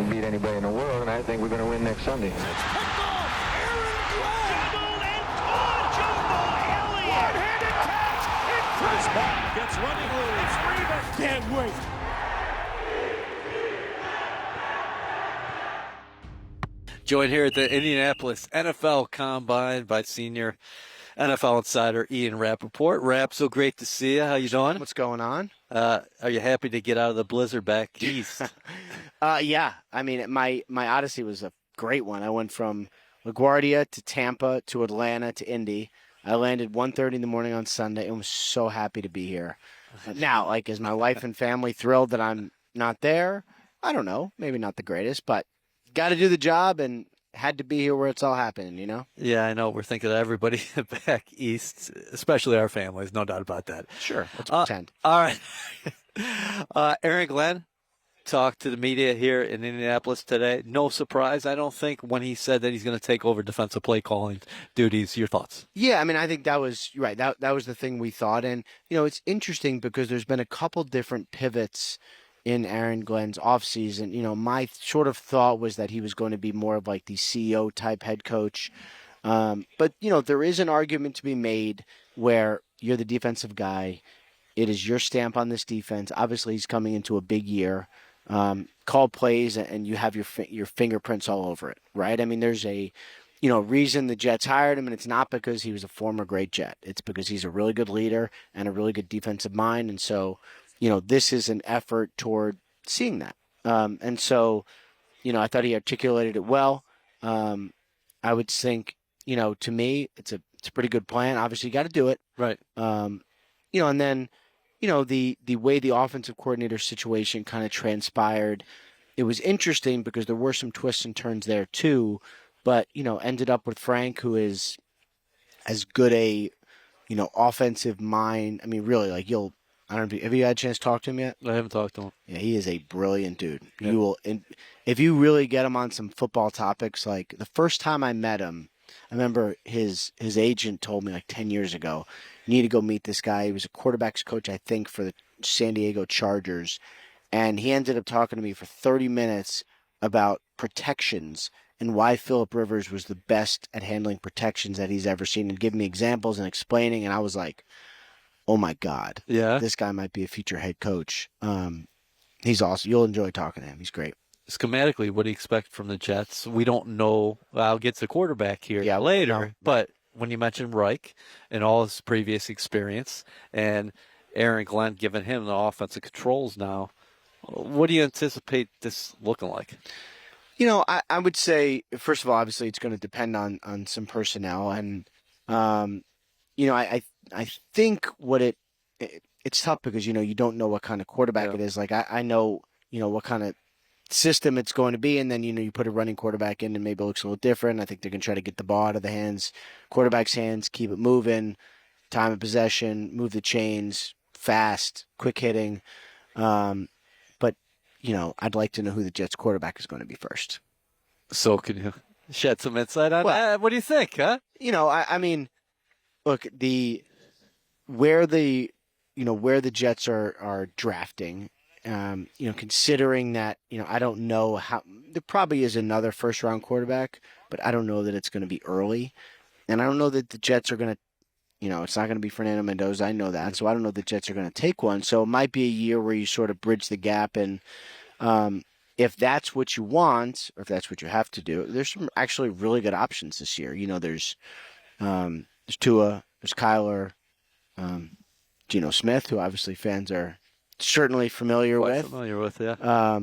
can beat anybody in the world, and I think we're going to win next Sunday. It's picked off. Aaron Glenn. Jumbled and caught. Jumbo Elliott. One-handed catch. Incredible. Gets running loose. Reaver can't wait. Joined here at the Indianapolis NFL Combine by senior NFL Insider Ian Rapoport. Rap, so great to see you. How you doing? What's going on? Are you happy to get out of the blizzard back east? Yeah. I mean, my odyssey was a great one. I went from LaGuardia to Tampa to Atlanta to Indy. I landed 1:30 in the morning on Sunday and was so happy to be here. Now, like, is my wife and family thrilled that I'm not there? I don't know. Maybe not the greatest, but got to do the job and had to be here where it's all happening, you know? Yeah, I know. We're thinking of everybody back east, especially our families. No doubt about that. Sure. Let's pretend. All right. Aaron Glenn talked to the media here in Indianapolis today. No surprise, I don't think, when he said that he's going to take over defensive play calling duties. Your thoughts? Yeah, I mean, I think that was right. That was the thing we thought. And, you know, it's interesting because there's been a couple different pivots in Aaron Glenn's offseason. You know, my sort of thought was that he was going to be more of like the CEO type head coach. But, you know, there is an argument to be made where you're the defensive guy. It is your stamp on this defense. Obviously, he's coming into a big year. Call plays and you have your fingerprints all over it, right? I mean, there's a, you know, reason the Jets hired him, and it's not because he was a former great Jet. It's because he's a really good leader and a really good defensive mind. And so, you know, this is an effort toward seeing that. And so, you know, I thought he articulated it well. I would think, you know, to me, it's a pretty good plan. Obviously, you got to do it. Right. You know, and then, you know, the way the offensive coordinator situation kind of transpired, it was interesting because there were some twists and turns there too, but, you know, ended up with Frank, who is as good a, you know, offensive mind. I mean, really, like I don't know, have you had a chance to talk to him yet? I haven't talked to him. Yeah, he is a brilliant dude. Yeah. You will, if you really get him on some football topics, like the first time I met him, I remember his agent told me like 10 years ago, you need to go meet this guy. He was a quarterback's coach, I think, for the San Diego Chargers. And he ended up talking to me for 30 minutes about protections and why Phillip Rivers was the best at handling protections that he's ever seen, and giving me examples and explaining. And I was like, oh my God, Yeah. this guy might be a future head coach. He's awesome. You'll enjoy talking to him. He's great. Schematically, what do you expect from the Jets? We don't know. I'll get to quarterback here later, no. But when you mentioned Reich and all his previous experience and Aaron Glenn giving him the offensive controls now, what do you anticipate this looking like? You know, I would say, first of all, obviously it's going to depend on some personnel. And, you know, I think it's tough because, you know, you don't know what kind of quarterback it is. Like, I know, you know, what kind of system it's going to be, and then, you know, you put a running quarterback in and maybe it looks a little different. I think they're going to try to get the ball out of the quarterback's hands, keep it moving, time of possession, move the chains, fast, quick hitting. But, you know, I'd like to know who the Jets quarterback is going to be first. So can you shed some insight on that? What do you think, huh? You know, I mean, look, where the Jets are drafting, you know, considering that, you know, I don't know how, there probably is another first-round quarterback, but I don't know that it's going to be early. And I don't know that the Jets are going to, you know, it's not going to be Fernando Mendoza. I know that. So I don't know that the Jets are going to take one. So it might be a year where you sort of bridge the gap. And if that's what you want, or if that's what you have to do, there's some actually really good options this year. You know, there's Tua, there's Kyler, Geno Smith, who obviously fans are certainly familiar with. Yeah.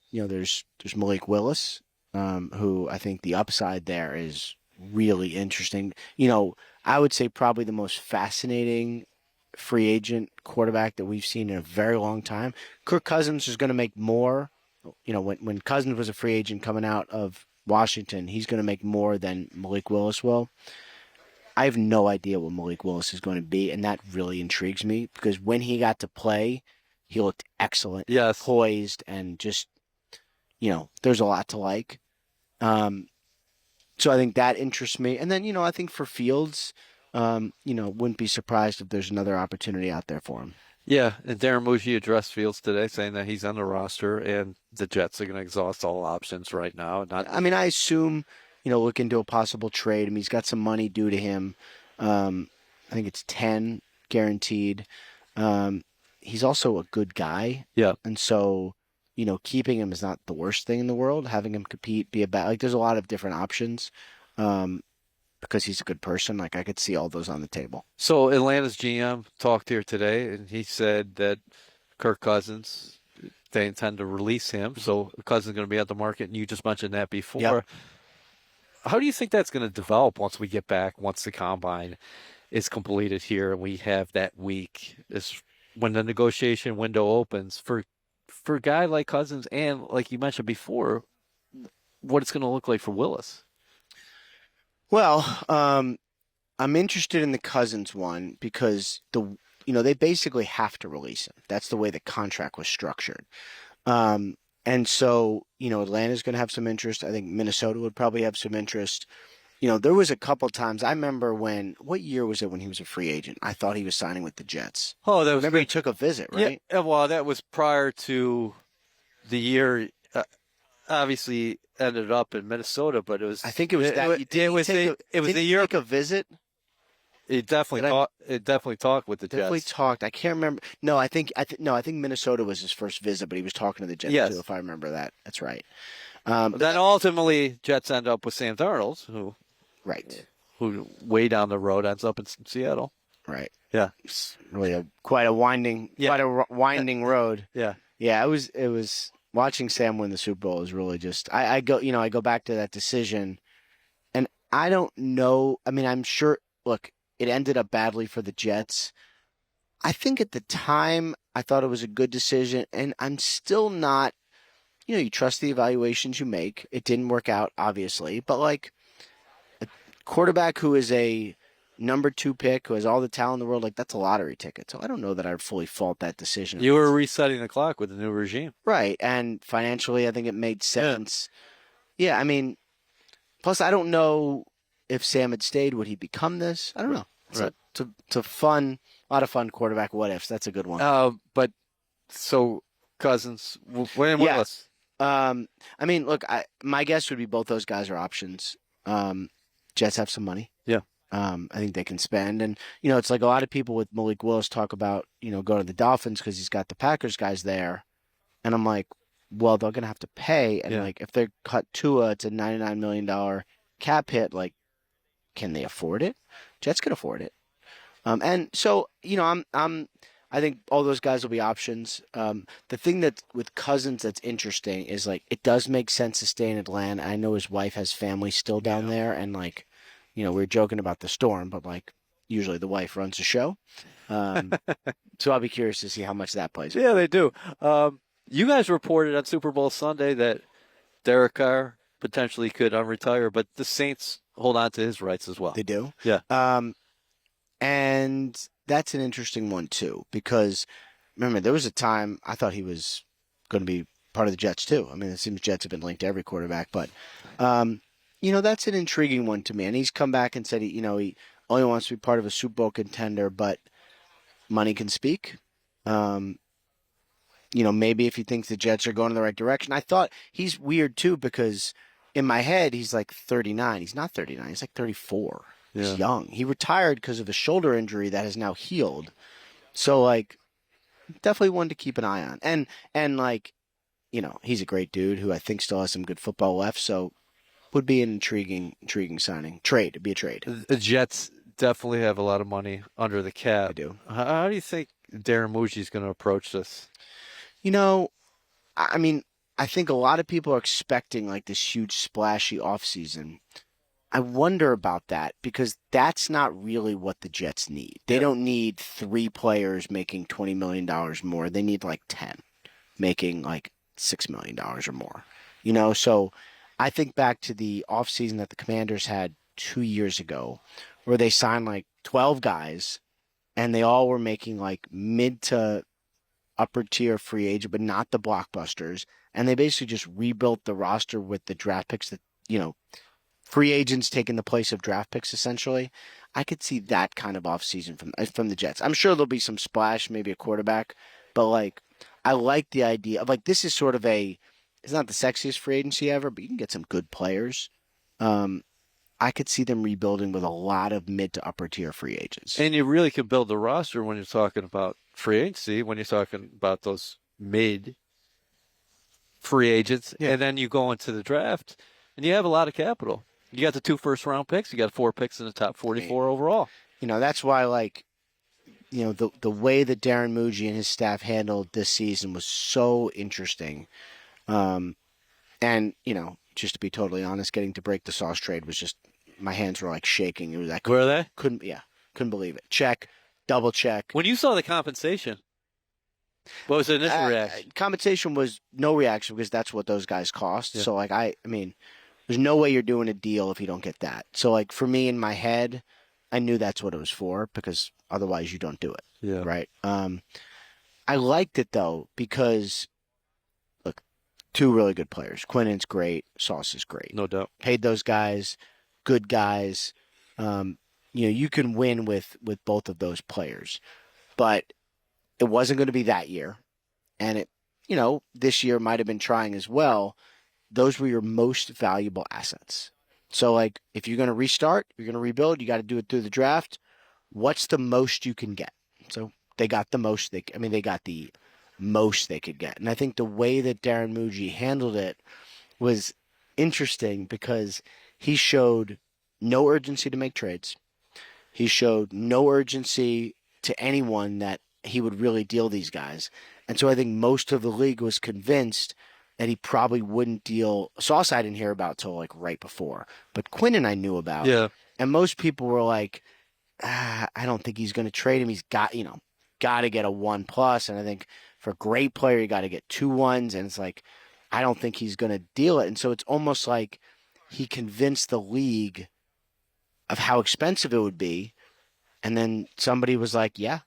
You know, there's Malik Willis, who I think the upside there is really interesting. You know, I would say probably the most fascinating free agent quarterback that we've seen in a very long time. Kirk Cousins is going to make more. You know, when Cousins was a free agent coming out of Washington, he's going to make more than Malik Willis will. I have no idea what Malik Willis is going to be, and that really intrigues me because when he got to play, he looked excellent, poised, and just, you know, there's a lot to like. So I think that interests me. And then, you know, I think for Fields, you know, wouldn't be surprised if there's another opportunity out there for him. Yeah, and Darren Mougey addressed Fields today, saying that he's on the roster and the Jets are going to exhaust all options right now. Not, I mean, I assume, look into a possible trade. I mean, he's got some money due to him. I think it's 10 guaranteed. He's also a good guy. yeah. And so, keeping him is not the worst thing in the world. Having him compete, be a bad, like, there's a lot of different options. Because he's a good person. Like, I could see all those on the table. So Atlanta's GM talked here today, and he said that Kirk Cousins, they intend to release him. So Cousins is going to be at the market, and you just mentioned that before. Yep. How do you think that's going to develop once we get back, once the combine is completed here, and we have that week is when the negotiation window opens for a guy like Cousins and, like you mentioned before, what it's going to look like for Willis? Well, I'm interested in the Cousins one because they basically have to release him. That's the way the contract was structured. And so, Atlanta's going to have some interest. I think Minnesota would probably have some interest. There was a couple times. I remember what year was it when he was a free agent? I thought he was signing with the Jets. Oh, that was Remember he took a visit, right? Yeah, well, that was prior to the year. Obviously, ended up in Minnesota, but it was. I think it was that. It was the year. Take a visit. It definitely talked with the Definitely Jets. talked. I can't remember. No, I think Minnesota was his first visit, but he was talking to the Jets Yes. too. If I remember that, that's right. Then ultimately, Jets end up with Sam Darnold, who way down the road ends up in Seattle. Right. Yeah. It's really quite a winding road. Yeah. Yeah, it was watching Sam win the Super Bowl is really just I go back to that decision, and I don't know. I mean, I'm sure. Look, it ended up badly for the Jets. I think at the time I thought it was a good decision, and I'm still not. You trust the evaluations you make. It didn't work out, obviously, but like a quarterback who is a number 2 pick, who has all the talent in the world, like that's a lottery ticket. So I don't know that I fully fault that decision. You were resetting the clock with the new regime. Right. And financially, I think it made sense. Yeah, I mean, plus I don't know if Sam had stayed, would he become this? I don't know. It's a fun, a lot of fun quarterback what ifs. That's a good one. But so Cousins, Willis. I mean, look, my guess would be both those guys are options. Jets have some money. Yeah. I think they can spend. And, it's like a lot of people with Malik Willis talk about, go to the Dolphins because he's got the Packers guys there. And I'm like, well, they're going to have to pay. And, like, if they cut Tua, it's a $99 million cap hit. Like, can they afford it? Jets can afford it. And so, I think all those guys will be options. The thing that with Cousins that's interesting is, like, it does make sense to stay in Atlanta. I know his wife has family still down there. And, like, we were joking about the storm, but like usually the wife runs the show. So I'll be curious to see how much that plays. Yeah, they do. You guys reported on Super Bowl Sunday that Derek Carr potentially could unretire, but the Saints hold on to his rights as well. They do? Yeah. And that's an interesting one too, because remember, there was a time I thought he was going to be part of the Jets too. I mean, it seems Jets have been linked to every quarterback, but that's an intriguing one to me. And he's come back and said he only wants to be part of a Super Bowl contender, but money can speak. Maybe if he thinks the Jets are going in the right direction. I thought he's weird too because in my head he's like 39. He's not 39. He's like 34. Yeah. He's young. He retired because of a shoulder injury that has now healed. So like, definitely one to keep an eye on. And like, he's a great dude who I think still has some good football left. So. Would be an intriguing signing. Trade. It'd be a trade. The Jets definitely have a lot of money under the cap. I do. How do you think Darren Mougey is going to approach this? I mean, I think a lot of people are expecting like this huge splashy offseason. I wonder about that because that's not really what the Jets need. They don't need 3 players making $20 million more. They need like 10 making like $6 million or more. So I think back to the offseason that the Commanders had 2 years ago where they signed like 12 guys and they all were making like mid to upper tier free agent, but not the blockbusters. And they basically just rebuilt the roster with the draft picks that, free agents taking the place of draft picks essentially. I could see that kind of offseason from the Jets. I'm sure there'll be some splash, maybe a quarterback, but like I like the idea of like this is sort of it's not the sexiest free agency ever, but you can get some good players. I could see them rebuilding with a lot of mid to upper tier free agents. And you really can build the roster when you're talking about free agency, when you're talking about those mid free agents, and then you go into the draft and you have a lot of capital. You got the 2 first-round picks. You got 4 picks in the top 44 overall. That's why, like, the way that Darren Mougey and his staff handled this season was so interesting. And, just to be totally honest, getting to break the Sauce trade was just, my hands were like shaking. It was like, were they? Couldn't believe it. Check, double check. When you saw the compensation, what was the initial reaction? Compensation was no reaction because that's what those guys cost. Yeah. So, like, I mean, there's no way you're doing a deal if you don't get that. So, like, for me in my head, I knew that's what it was for because otherwise you don't do it. Yeah. Right. I liked it though because, look, 2 really good players. Quinnen's great. Sauce is great. No doubt. Paid those guys, good guys. You can win with both of those players, but it wasn't going to be that year, and this year might have been trying as well. Those were your most valuable assets. So, like, if you're going to restart, you're going to rebuild, you got to do it through the draft. What's the most you can get? So they got the most. They got the most they could get. And I think the way that Darren Mougey handled it was interesting because he showed no urgency to make trades. He showed no urgency to anyone that he would really deal these guys. And so I think most of the league was convinced that he probably wouldn't deal. Sauce I didn't hear about till like right before, but Quinnen I knew about. Yeah. And most people were like, I don't think he's going to trade him. He's got to get a 1+. And I think for a great player, you got to get 2 1s. And it's like, I don't think he's going to deal it. And so it's almost like he convinced the league of how expensive it would be. And then somebody was like, yeah,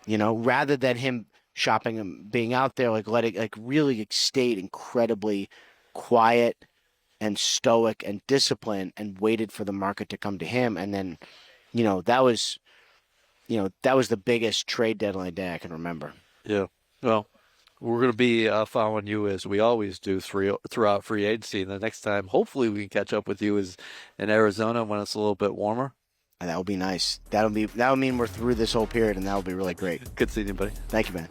rather than him shopping him, being out there, really stayed incredibly quiet and stoic and disciplined and waited for the market to come to him. And then, that was the biggest trade deadline day I can remember. Yeah. Well, we're going to be following you as we always do throughout free agency. And the next time, hopefully we can catch up with you is in Arizona when it's a little bit warmer. And that would be nice. That'll mean we're through this whole period, and that'll be really great. Good seeing you, buddy. Thank you, man.